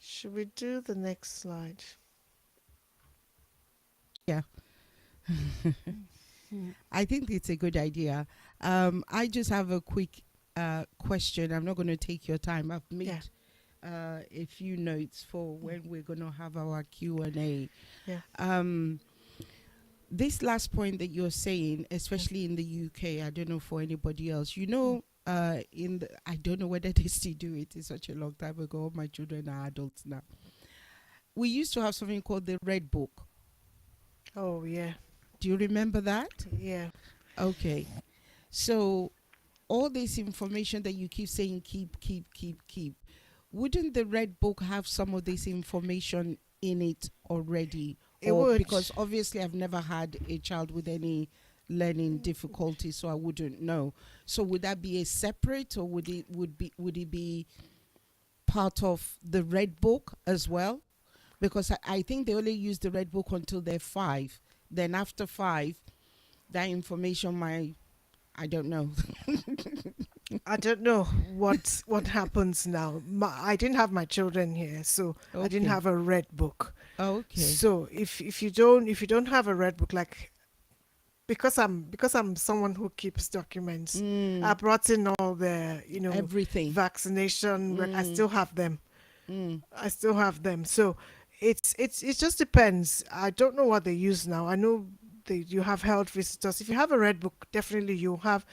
Should we do the next slide? Yeah. I think it's a good idea. I just have a quick question. I'm not going to take your time. I've made a few notes for when we're going to have our Q&A. Yeah. This last point that you're saying, especially in the UK, I don't know for anybody else, I don't know whether they still do it. It's such a long time ago. All my children are adults now. We used to have something called the Red Book. Oh, yeah. Do you remember that? Yeah. Okay. So all this information that you keep saying, keep, wouldn't the Red Book have some of this information in it already? It would. Because obviously I've never had a child with any learning difficulties, so I wouldn't know. So would that be a separate, or would it be part of the Red Book as well? Because I think they only use the Red Book until they're 5. Then after 5, that information I don't know. I don't know what happens now. I didn't have my children here, so I didn't have a Red Book. Okay. So if you don't have a Red Book, like, because I'm someone who keeps documents, I brought in all the everything, vaccination. I still have them. I still have them. So it just depends. I don't know what they use now. I know you have health visitors. If you have a Red Book, definitely you'll have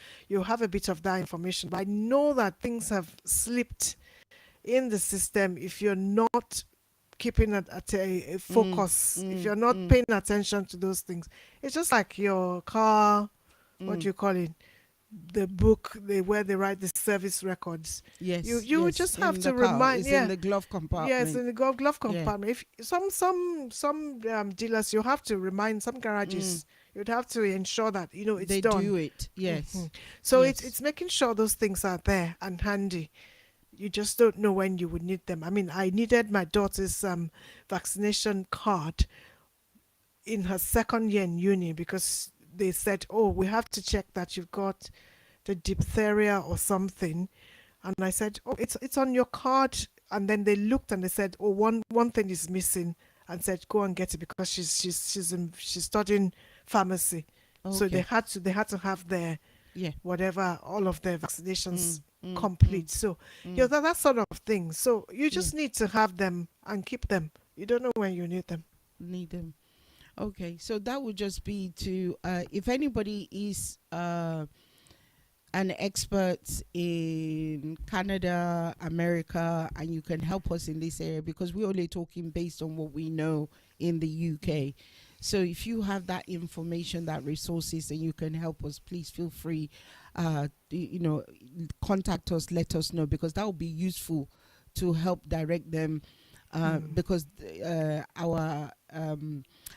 a bit of that information. But I know that things have slipped in the system if you're not keeping at a focus, if you're not paying attention to those things. It's just like your car, what do you call it? The book where they write the service records. Yes. You would just have to remind. It's in the glove compartment. Yes, in the glove compartment. If some dealers, you have to remind, some garages, you'd have to ensure that it's they done. do it. Yes. So yes. it's making sure those things are there and handy. You just don't know when you would need them. I mean, I needed my daughter's vaccination card in her second year in uni, because they said, oh, we have to check that you've got the diphtheria or something. And I said, oh, it's on your card. And then they looked and they said, oh, one thing is missing, and said, go and get it, because she's studying pharmacy. Okay. So they had to have their whatever, all of their vaccinations complete. So, that sort of thing. So you Yeah. just need to have them and keep them. You don't know when you need them. Need them. Okay, so that would just be to if anybody is an expert in Canada, America, and you can help us in this area, because we're only talking based on what we know in the UK. So if you have that information, that resources, and you can help us, please feel free, contact us, let us know, because that will be useful to help direct them, because our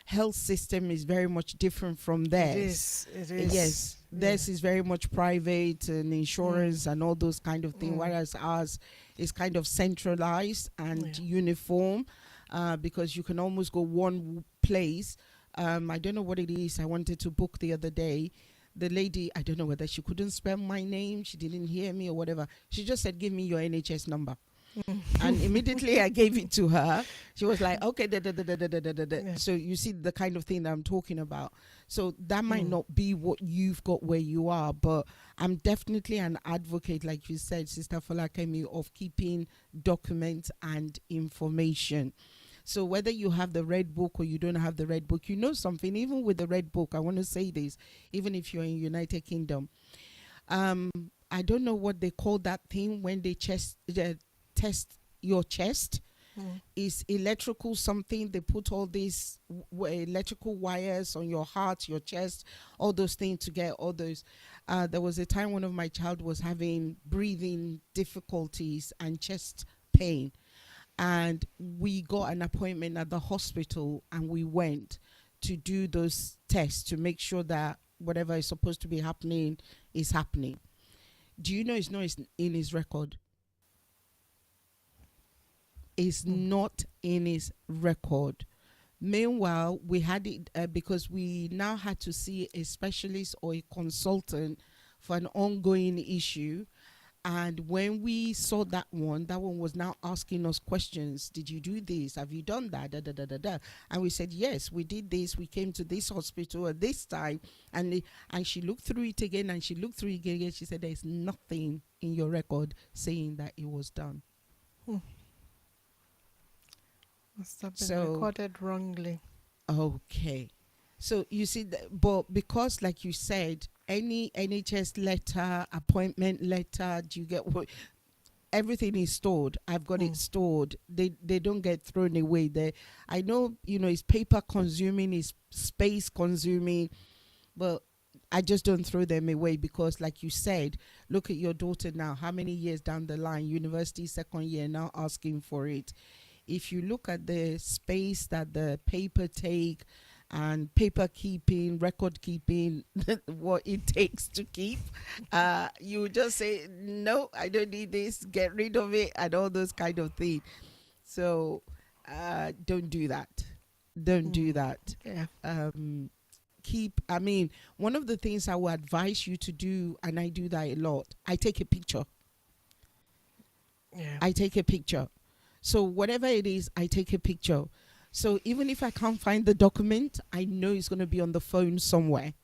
health system is very much different from theirs. It is. Yes, theirs is very much private and insurance and all those kind of things, whereas ours is kind of centralized and uniform, because you can almost go one place. I don't know what it is. I wanted to book the other day. The lady, I don't know whether she couldn't spell my name, she didn't hear me or whatever. She just said, "Give me your NHS number." And immediately I gave it to her. She was like, okay, So you see the kind of thing that I'm talking about. So that might not be what you've got where you are, but I'm definitely an advocate, like you said, Sister Folakemi, of keeping documents and information. So whether you have the red book or you don't have the red book, you know something. Even with the red book, I want to say this, even if you're in United Kingdom, I don't know what they call that thing when they test your chest. Is electrical something. They put all these electrical wires on your heart, your chest, all those things to get all those. There was a time one of my child was having breathing difficulties and chest pain, and we got an appointment at the hospital, and we went to do those tests to make sure that whatever is supposed to be happening is happening. Do you know it's not in his record? Is not in his record. Meanwhile, we had it because we now had to see a specialist or a consultant for an ongoing issue. And when we saw that one was now asking us questions. Did you do this? Have you done that? Da, da, da, da, da. And we said, yes, we did this. We came to this hospital at this time. And she looked through it again, and she looked through it again. She said, there's nothing in your record saying that it was done. Must have been recorded wrongly. Okay. So you see, but because, like you said, any NHS letter, appointment letter, do you get what? Everything is stored. I've got it stored. They don't get thrown away. I know, it's paper consuming, it's space consuming, but I just don't throw them away, because, like you said, look at your daughter now. How many years down the line, university, second year, now asking for it. If you look at the space that the paper take and paper keeping, record keeping, what it takes to keep, you just say, no, I don't need this, get rid of it, and all those kind of things. So don't do that. Don't do that. Yeah. One of the things I would advise you to do, and I do that a lot, I take a picture. Yeah. I take a picture. So whatever it is, I take a picture. So even if I can't find the document, I know it's going to be on the phone somewhere.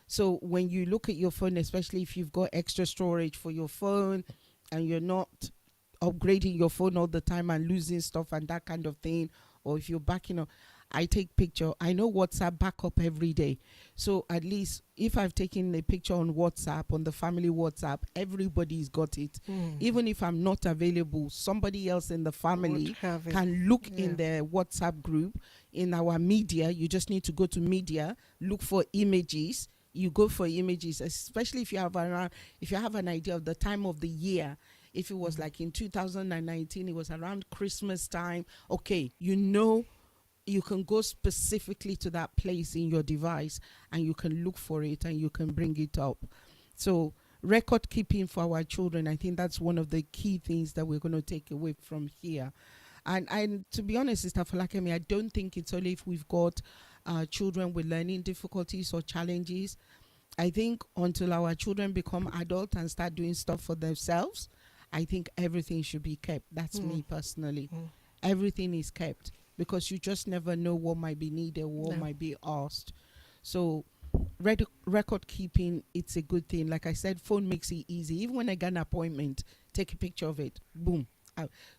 So when you look at your phone, especially if you've got extra storage for your phone and you're not upgrading your phone all the time and losing stuff and that kind of thing, or if you're backing up, I take picture. I know WhatsApp backup every day. So at least if I've taken a picture on WhatsApp, on the family WhatsApp, everybody's got it. Even if I'm not available, somebody else in the family can look in the WhatsApp group, in our media. You just need to go to media, look for images. You go for images, especially if you have an idea of the time of the year. If it was like in 2019, it was around Christmas time. Okay, you can go specifically to that place in your device and you can look for it and you can bring it up. So record keeping for our children, I think that's one of the key things that we're going to take away from here. And to be honest, Sister Folakemi, I don't think it's only if we've got children with learning difficulties or challenges. I think until our children become adult and start doing stuff for themselves, I think everything should be kept. That's me personally. Everything is kept, because you just never know what might be needed, what might be asked. So record keeping, it's a good thing. Like I said, phone makes it easy. Even when I get an appointment, take a picture of it, boom.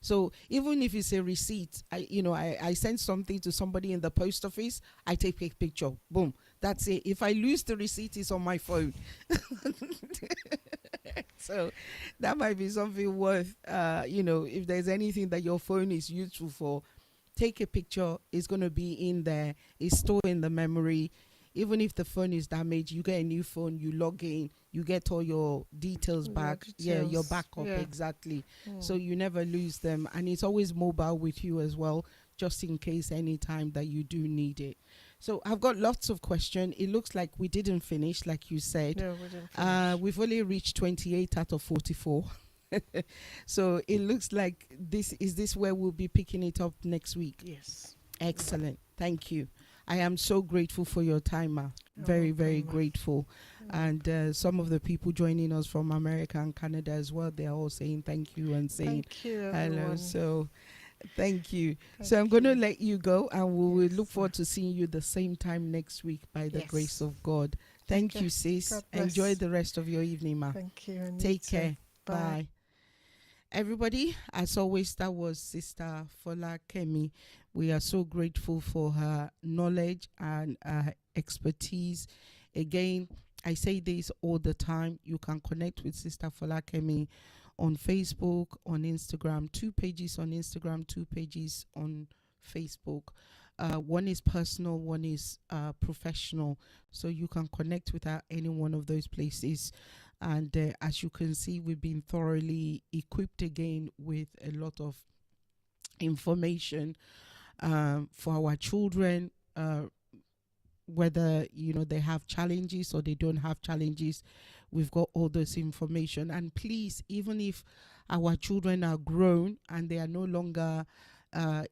So even if it's a receipt, I send something to somebody in the post office, I take a picture, boom, that's it. If I lose the receipt, it's on my phone. So that might be something worth, if there's anything that your phone is useful for, take a picture. It's going to be in there. It's stored in the memory. Even if the phone is damaged, you get a new phone, you log in, you get all your details back. Yeah, your backup, exactly. So you never lose them. And it's always mobile with you as well, just in case any time that you do need it. So I've got lots of questions. It looks like we didn't finish, like you said. No, we didn't finish. We've only reached 28 out of 44. So it looks like this is where we'll be picking it up next week. Yes. Excellent. Thank you. I am so grateful for your time, Ma. Very, very grateful. And some of the people joining us from America and Canada as well, they're all saying thank you and saying hello. Everyone. So thank you. So I'm going to let you go, and we will look forward to seeing you the same time next week by the grace of God. Thank you, sis. Enjoy the rest of your evening, Ma. Thank you. And take care. Bye. Everybody, as always, that was Sister Folakemi. We are so grateful for her knowledge and expertise. Again, I say this all the time. You can connect with Sister Folakemi on Facebook, on Instagram. 2 pages on Instagram, 2 pages on Facebook. One is personal, one is professional. So you can connect with her any one of those places. And as you can see, we've been thoroughly equipped again with a lot of information for our children, whether they have challenges or they don't have challenges. We've got all this information. And please, even if our children are grown and they are no longer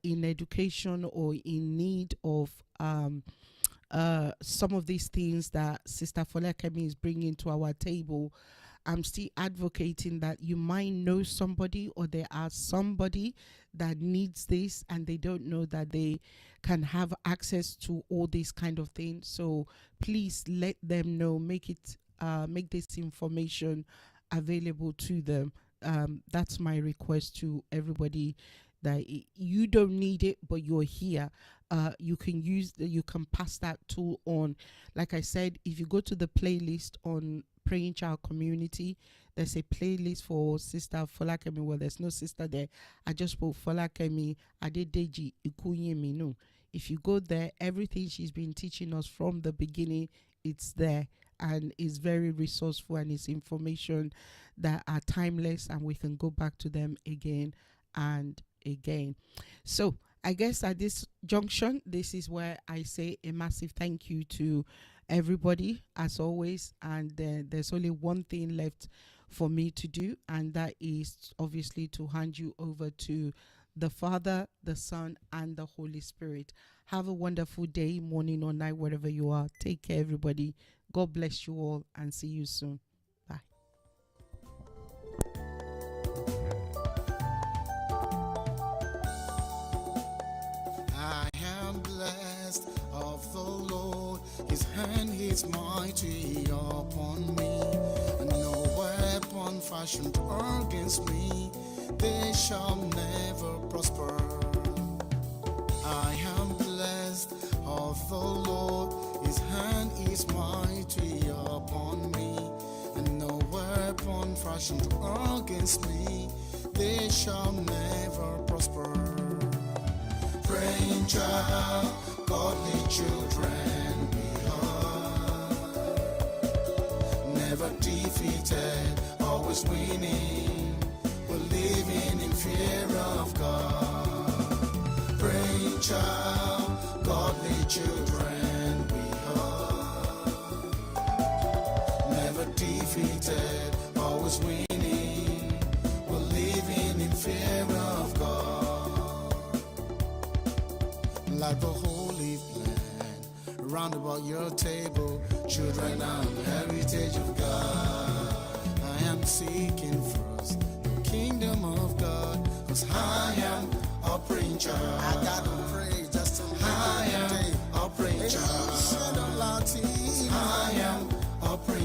in education or in need of some of these things that Sister Folakemi is bringing to our table, I'm still advocating that you might know somebody, or there are somebody that needs this and they don't know that they can have access to all these kind of things. So please let them know, make this information available to them. That's my request to everybody, that you don't need it, but you're here. You can pass that tool on. Like I said, if you go to the playlist on Praying Child Community, there's a playlist for Sister Folakemi. Well, there's no sister there. I just put Folakemi, Adedeji, Ikuyinminu. If you go there, everything she's been teaching us from the beginning, it's there. And it's very resourceful, and it's information that are timeless, and we can go back to them again and again. So I guess at this junction, this is where I say a massive thank you to everybody, as always. And there's only one thing left for me to do, and that is obviously to hand you over to the Father, the Son, and the Holy Spirit. Have a wonderful day, morning or night, wherever you are. Take care, everybody. God bless you all, and see you soon. Bye. I am blessed of the Lord. His hand is mighty upon me, and no weapon fashioned against me, they shall never prosper. I am blessed of the Lord. His hand is mighty upon me, and no weapon fashioned against me, they shall never prosper. Praying child, godly children we are, never defeated, always winning. We're living in fear of God. Praying child, godly children we are, never defeated, always winning. We're living in fear of God. Like the holy plan, round about your table, children are the heritage of God. I am seeking first the kingdom of God, 'cause I am a praying child. I gotta pray just to I am a praying child.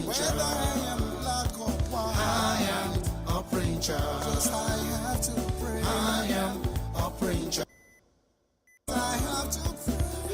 Whether I am black or white, I am a preacher. Just I have to pray. I am a preacher.